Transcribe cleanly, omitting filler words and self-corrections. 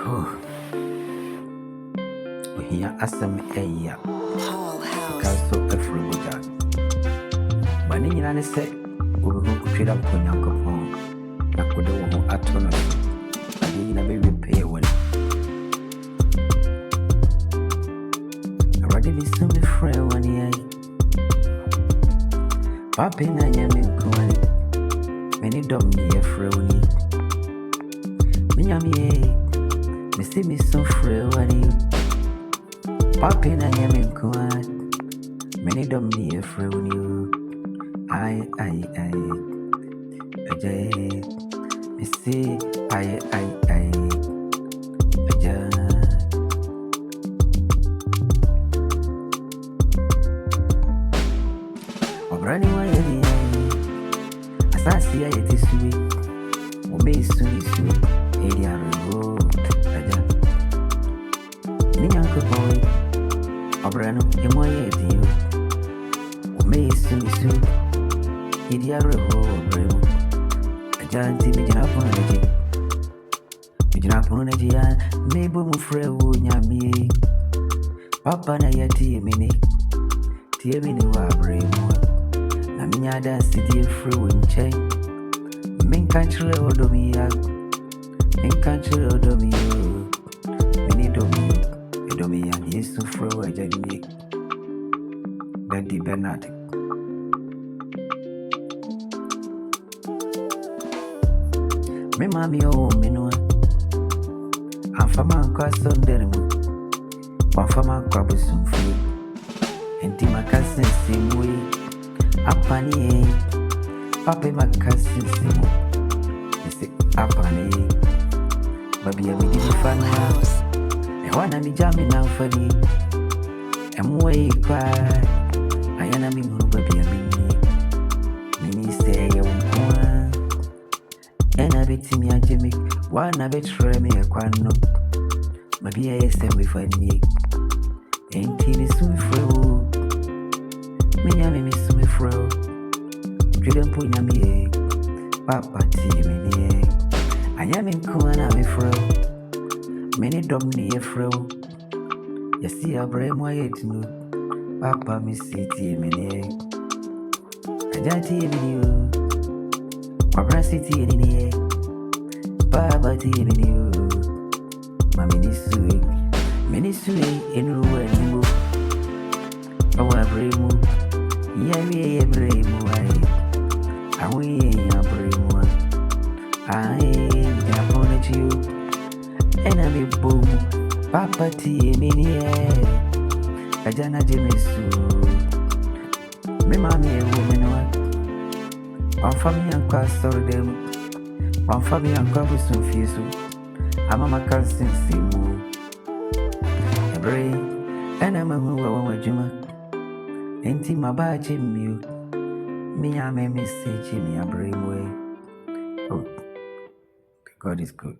Oh, here are some aya. Castle of Frubuja. Money in say, we will trade up on your phone. I could do autonomy. I didn't have a pay one. Already be some friend 1 year. Papi, I am in Kuani. Many dog me a frowny. Me see me so frowny. Papi, I am in Kuani. Many dog me a frowny. I, me see, I, running away, as I see it is sweet. Obey soon is sweet, area road. Me uncle boy, Obrano, a more you. Obey soon is sweet, area road. A giant image upon a Japon, maybe Mufre would yammy. Papa, na yeti mini, tear me no abremo. Na minha dance de fru in chain. Min country odomia. Min country odomio. Mini domio. Edomia is to fru a jaddy. Daddy BENARD. Me mammy oh minua. I'm from a cross on dermo. One from a crabusum free. And my cousin same way. Apani, Papa, my cousin, say, Apani, Baby, I did fun house. I want to be jamming now for me. I'm way cry. I am a mingle, baby, I mean, say, and I bet me a Jimmy, one I bet try me a quano. Maybe I send me for me. Ain't he soon for me, I miss me fro. Didn't put me Papa tea me. I am in Kuana me fro. Many dog near fro. You see a brave way to know. Papa me city me. I just tea me you. Papa city in here. Papa tea me you. Mammy sweet. Many sweet in ruin. Our brave move. Yeah, brave boy. We a brave one. I am upon you. And I'm a boom. Papa tea, mini. A jana Jimmy Sue. Me mammy, a woman. One family and cross or them. One family and cross with some fears. I'm a cousin, see you. A brave. And I'm a woman. Enti mabaje miu. Me a me message me a brainway. Oh, God is good.